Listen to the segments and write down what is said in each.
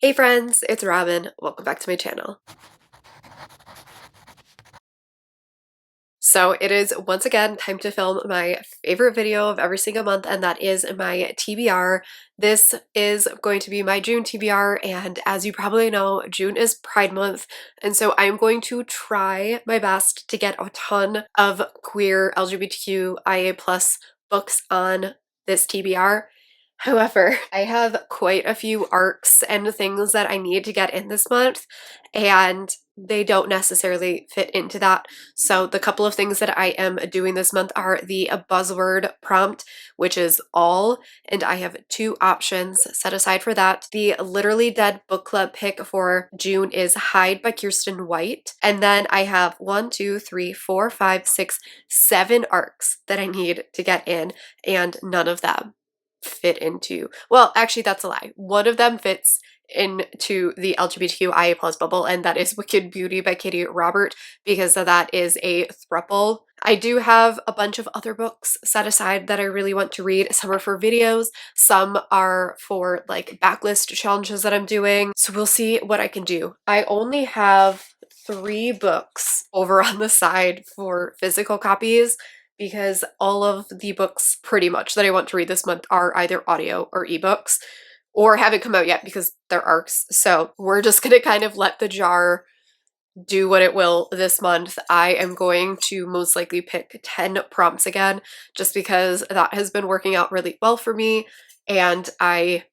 Hey friends, it's Robin. Welcome back to my channel. So it is once again time to film my favorite video of every single month, and that is my TBR. This is going to be my June TBR, and as you probably know, June is Pride Month, and so I'm going to try my best to get a ton of queer LGBTQIA plus books on this TBR. However, I have quite a few arcs and things that I need to get in this month, and they don't necessarily fit into that. So the couple of things that I am doing this month are the buzzword prompt, which is all, and I have two options set aside for that. The Literally Dead book club pick for June is Hide by Kirsten White. And then I have 7 arcs that I need to get in, and none of them fit into, well, actually that's a lie. One of them fits into the LGBTQIA plus bubble, and that is Wicked Beauty by Katie Robert, because that is a throuple. I do have a bunch of other books set aside that I really want to read. Some are for videos, some are for like backlist challenges that I'm doing. So we'll see what I can do. I only have 3 books over on the side for physical copies, because all of the books pretty much that I want to read this month are either audio or ebooks, or haven't come out yet because they're arcs. So we're just gonna kind of let the jar do what it will this month. I am going to most likely pick 10 prompts again, just because that has been working out really well for me, and I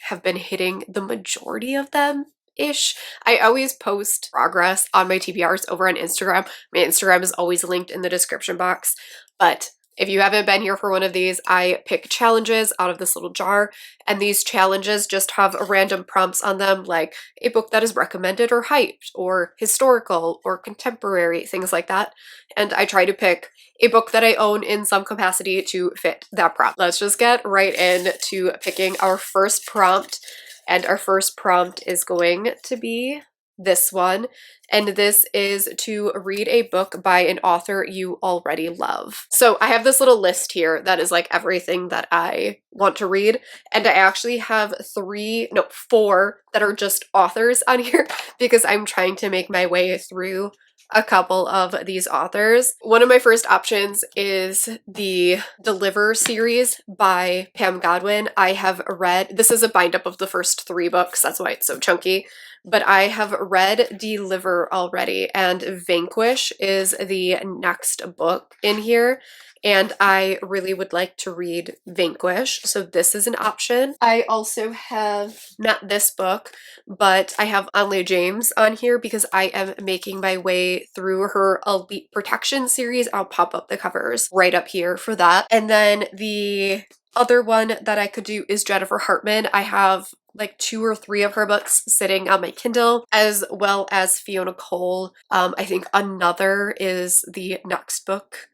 have been hitting the majority of them ish. I always post progress on my TBRs over on Instagram. My Instagram is always linked in the description box, but if you haven't been here for one of these, I pick challenges out of this little jar, and these challenges just have random prompts on them, like a book that is recommended or hyped, or historical, or contemporary, things like that. And I try to pick a book that I own in some capacity to fit that prompt. Let's just get right into picking our first prompt, and our first prompt is going to be this one, and this is to read a book by an author you already love. So I have this little list here that is like everything that I want to read, and I actually have 4 that are just authors on here because I'm trying to make my way through a couple of these authors. One of my first options is the Deliver series by Pam Godwin. I have read, this is a bind up of the first 3 books, that's why it's so chunky, but I have read Deliver already, and Vanquish is the next book in here, and I really would like to read Vanquish, so this is an option. I also have, not this book, but I have Anley James on here because I am making my way through her Elite Protection series. I'll pop up the covers right up here for that. And then the other one that I could do is Jennifer Hartman. I have like 2 or 3 of her books sitting on my Kindle, as well as Fiona Cole. I think Another is the next book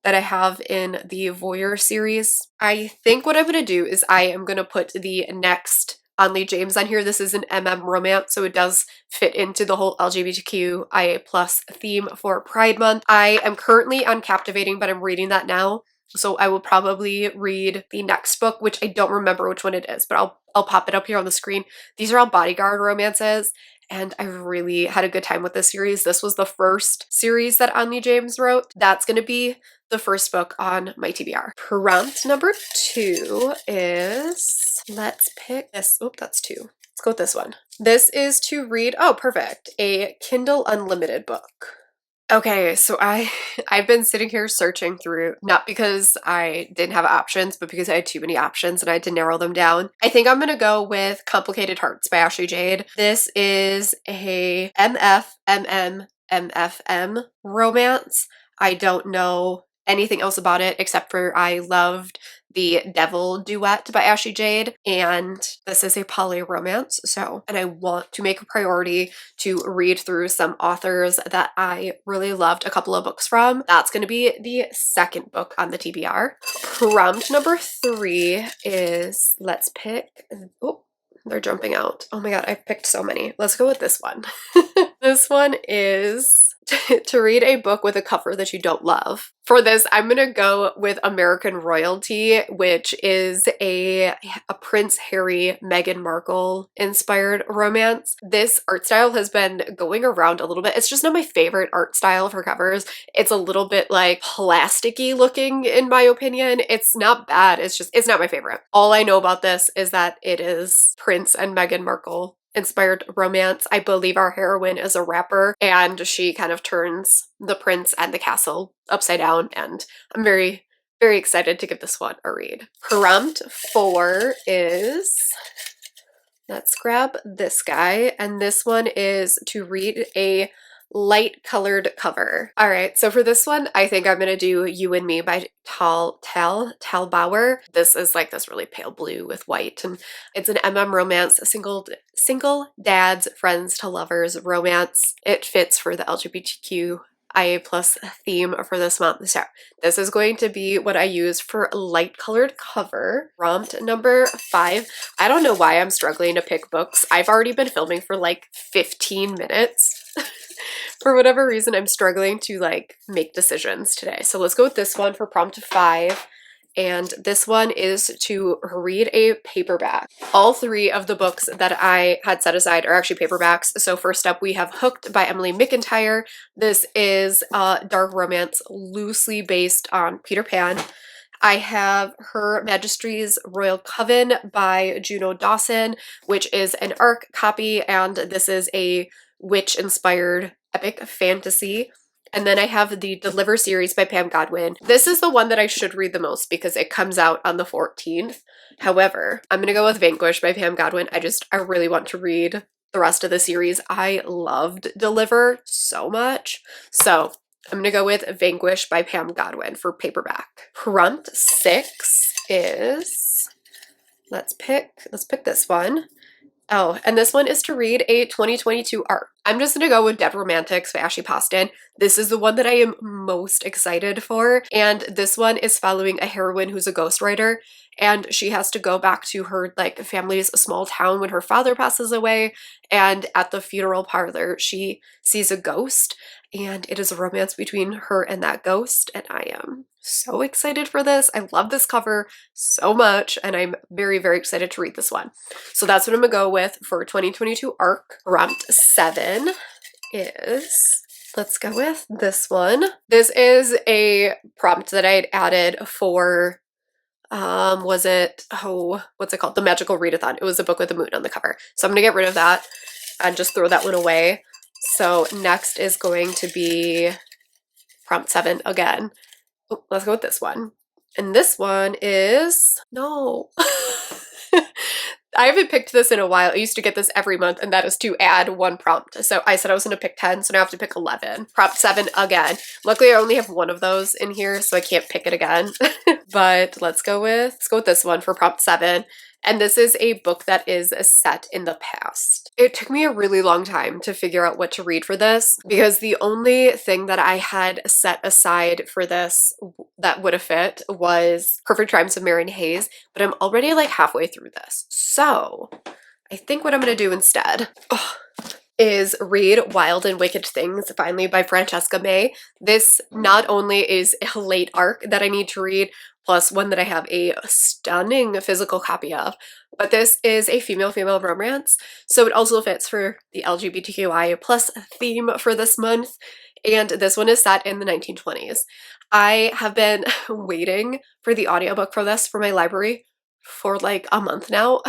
that I have in the Voyeur series. I think what I'm going to do is I am going to put the next Anley James on here. This is an romance, so it does fit into the whole LGBTQIA plus theme for Pride Month. I am currently on Captivating, but I'm reading that now, so I will probably read the next book, which I don't remember which one it is, but I'll pop it up here on the screen. These are all bodyguard romances, and I really had a good time with this series. This was the first series that Anley James wrote. That's going to be the first book on my TBR. Prompt number 2 is, let's pick this. Oh, that's 2. Let's go with this one. This is to read, oh, perfect, a Kindle Unlimited book. Okay, so I've been sitting here searching through, not because I didn't have options, but because I had too many options and I had to narrow them down. I think I'm gonna go with Complicated Hearts by Ashley Jade. This is a MFMM romance. I don't know anything else about it except for I loved the Devil Duet by Ashley Jade, and this is a poly romance, so, and I want to make a priority to read through some authors that I really loved a couple of books from. That's going to be the second book on the TBR. Prompt number 3 is, let's pick, oh, they're jumping out. Oh my god, I've picked so many. Let's go with this one. This one is to read a book with a cover that you don't love. For this, I'm gonna go with American Royalty, which is a Prince Harry, Meghan Markle inspired romance. This art style has been going around a little bit. It's just not my favorite art style for covers. It's a little bit like plasticky looking in my opinion. It's not bad, it's not my favorite. All I know about this is that it is Prince and Meghan Markle inspired romance. I believe our heroine is a rapper and she kind of turns the prince and the castle upside down, and I'm very, very excited to give this one a read. Prompt 4 is, let's grab this guy, and this one is to read a light colored cover. All right, so for this one, I think I'm gonna do You and Me by Tal Bauer. This is like this really pale blue with white, and it's an romance, a single dads, friends to lovers romance. It fits for the LGBTQIA plus theme for this month. So this is going to be what I use for a light colored cover. Prompt number 5. I don't know why I'm struggling to pick books. I've already been filming for like 15 minutes. For whatever reason, I'm struggling to like make decisions today. So let's go with this one for prompt 5. And this one is to read a paperback. All 3 of the books that I had set aside are actually paperbacks. So first up, we have Hooked by Emily McIntyre. This is a dark romance loosely based on Peter Pan. I have Her Majesty's Royal Coven by Juno Dawson, which is an ARC copy, and this is a witch-inspired epic fantasy. And then I have the Deliver series by Pam Godwin. This is the one that I should read the most because it comes out on the 14th. However, I'm gonna go with Vanquish by Pam Godwin. I really want to read the rest of the series. I loved Deliver so much. So I'm gonna go with Vanquish by Pam Godwin for paperback. Prompt 6 is, let's pick this one. Oh, and this one is to read a 2022 ARC. I'm just gonna go with Dead Romantics by Ashley Poston. This is the one that I am most excited for, and this one is following a heroine who's a ghostwriter, and she has to go back to her like family's small town when her father passes away, and at the funeral parlor she sees a ghost, and it is a romance between her and that ghost, and I am so excited for this. I love this cover so much, and I'm very, very excited to read this one. So that's what I'm gonna go with for 2022 ARC. Prompt 7 is, let's go with this one. This is a prompt that I had added for, what's it called? The Magical Readathon. It was a book with a moon on the cover. So I'm gonna get rid of that and just throw that one away. So next is going to be prompt 7 again. Oh, let's go with this one. And this one is, no. I haven't picked this in a while. I used to get this every month, and that is to add 1 prompt. So I said I was going to pick 10, so now I have to pick 11. Prompt 7 again. Luckily, I only have 1 of those in here, so I can't pick it again. But let's go with this one for prompt 7. And this is a book that is set in the past. It took me a really long time to figure out what to read for this because the only thing that I had set aside for this that would have fit was Perfect Crimes of Marion Hayes, but I'm already like halfway through this. So I think what I'm gonna do instead is read Wild and Wicked Things, finally, by Francesca May. This not only is a late ARC that I need to read, plus one that I have a stunning physical copy of, but this is a female-female romance, so it also fits for the LGBTQIA plus theme for this month, and this one is set in the 1920s. I have been waiting for the audiobook for this for my library for like a month now.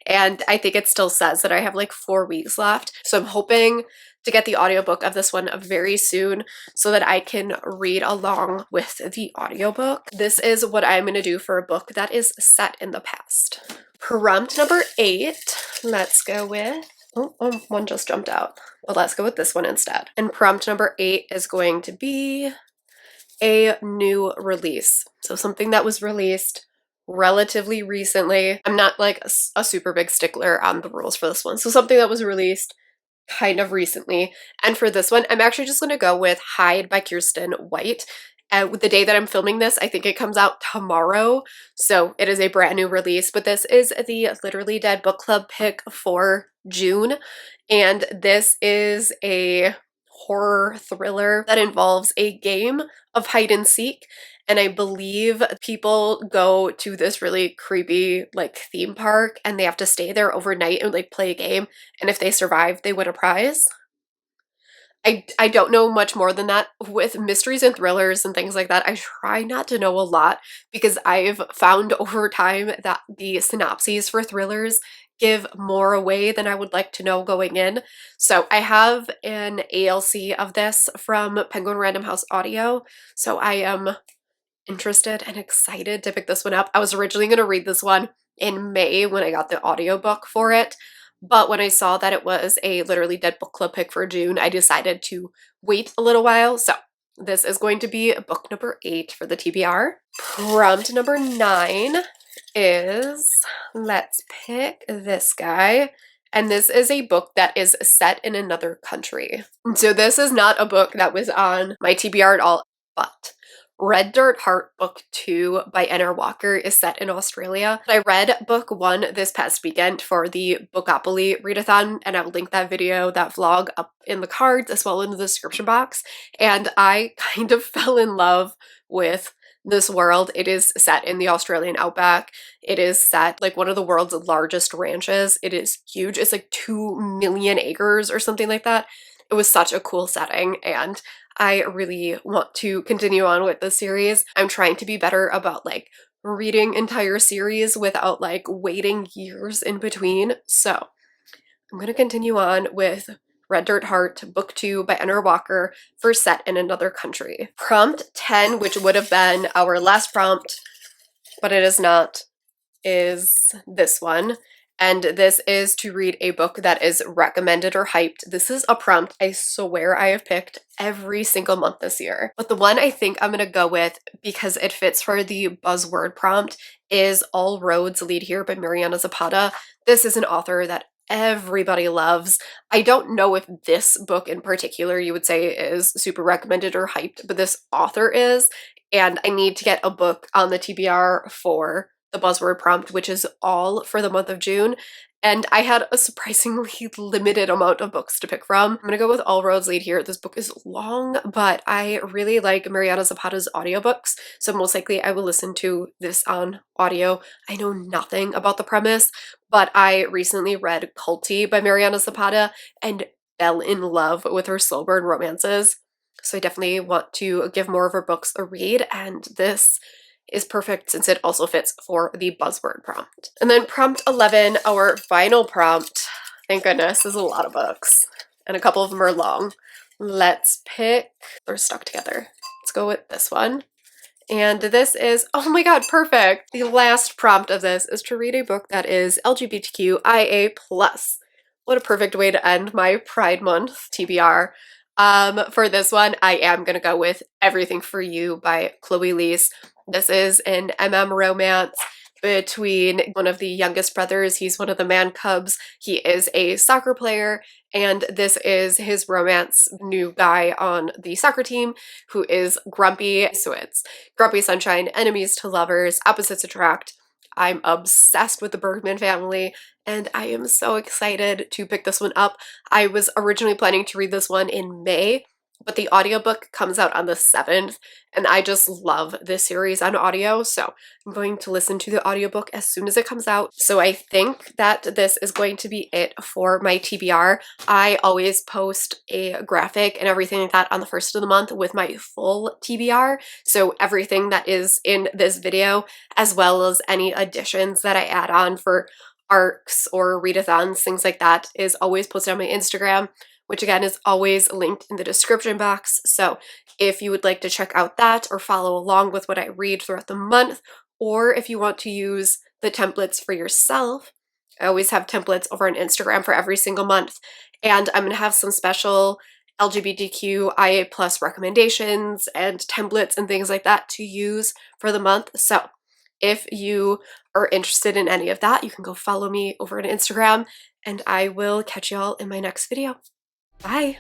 And I think it still says that I have like 4 weeks left. So I'm hoping to get the audiobook of this one very soon so that I can read along with the audiobook. This is what I'm going to do for a book that is set in the past. Prompt number 8, let's go with, one just jumped out. Well, let's go with this one instead. And prompt number 8 is going to be a new release. So something that was released relatively recently. I'm not like a super big stickler on the rules for this one. So something that was released kind of recently. And for this one, I'm actually just going to go with Hide by Kirsten White. With the day that I'm filming this, I think it comes out tomorrow. So it is a brand new release, but this is the Literally Dead book club pick for June. And this is a horror thriller that involves a game of hide and seek. And I believe people go to this really creepy like theme park and they have to stay there overnight and like play a game. And if they survive, they win a prize. I don't know much more than that. With mysteries and thrillers and things like that, I try not to know a lot because I've found over time that the synopses for thrillers give more away than I would like to know going in. So I have an ALC of this from Penguin Random House Audio, so I am interested and excited to pick this one up. I was originally going to read this one in May when I got the audiobook for it, but when I saw that it was a literally dead book club pick for June, I decided to wait a little while. So this is going to be book number 8 for the TBR. Prompt number 9 is, let's pick this guy. And this is a book that is set in another country. So this is not a book that was on my TBR at all, but Red Dirt Heart Book 2 by N.R. Walker is set in Australia. I read book 1 this past weekend for the Bookopoly readathon, and I'll link that video, that vlog up in the cards as well in the description box. And I kind of fell in love with this world. It is set in the Australian outback. It is set like one of the world's largest ranches. It is huge. It's like 2 million acres or something like that. It was such a cool setting, and I really want to continue on with this series. I'm trying to be better about like reading entire series without like waiting years in between. So I'm going to continue on with Red Dirt Heart, Book 2 by N.R. Walker for Set in Another Country. Prompt 10, which would have been our last prompt, but it is not, is this one. And this is to read a book that is recommended or hyped. This is a prompt I swear I have picked every single month this year. But the one I think I'm going to go with, because it fits for the buzzword prompt, is All Roads Lead Here by Mariana Zapata. This is an author that everybody loves. I don't know if this book in particular you would say is super recommended or hyped, but this author is. And I need to get a book on the TBR for the buzzword prompt, which is all for the month of June. And I had a surprisingly limited amount of books to pick from. I'm gonna go with All Roads Lead Here. This book is long, but I really like Mariana Zapata's audiobooks, so most likely I will listen to this on audio. I know nothing about the premise, but I recently read Culty by Mariana Zapata and fell in love with her slow burn romances. So I definitely want to give more of her books a read, and this is perfect since it also fits for the buzzword prompt. And then prompt 11, our final prompt. Thank goodness, there's a lot of books and a couple of them are long. Let's pick, they're stuck together. Let's go with this one. And this is, oh my god, perfect. The last prompt of this is to read a book that is LGBTQIA+. What a perfect way to end my Pride Month TBR. For this one, I am gonna go with Everything for You by Chloe Leese. This is an romance between one of the youngest brothers. He's one of the man cubs. He is a soccer player, and this is his romance new guy on the soccer team who is grumpy. So it's grumpy sunshine, enemies to lovers, opposites attract. I'm obsessed with the Bergman family, and I am so excited to pick this one up. I was originally planning to read this one in May, but the audiobook comes out on the 7th, and I just love this series on audio, so I'm going to listen to the audiobook as soon as it comes out. So I think that this is going to be it for my TBR. I always post a graphic and everything like that on the 1st of the month with my full TBR, so everything that is in this video, as well as any additions that I add on for arcs or readathons, things like that, is always posted on my Instagram, which again is always linked in the description box. So if you would like to check out that or follow along with what I read throughout the month, or if you want to use the templates for yourself, I always have templates over on Instagram for every single month. And I'm going to have some special LGBTQIA+ recommendations and templates and things like that to use for the month. So if you are interested in any of that, you can go follow me over on Instagram, and I will catch y'all in my next video. Bye!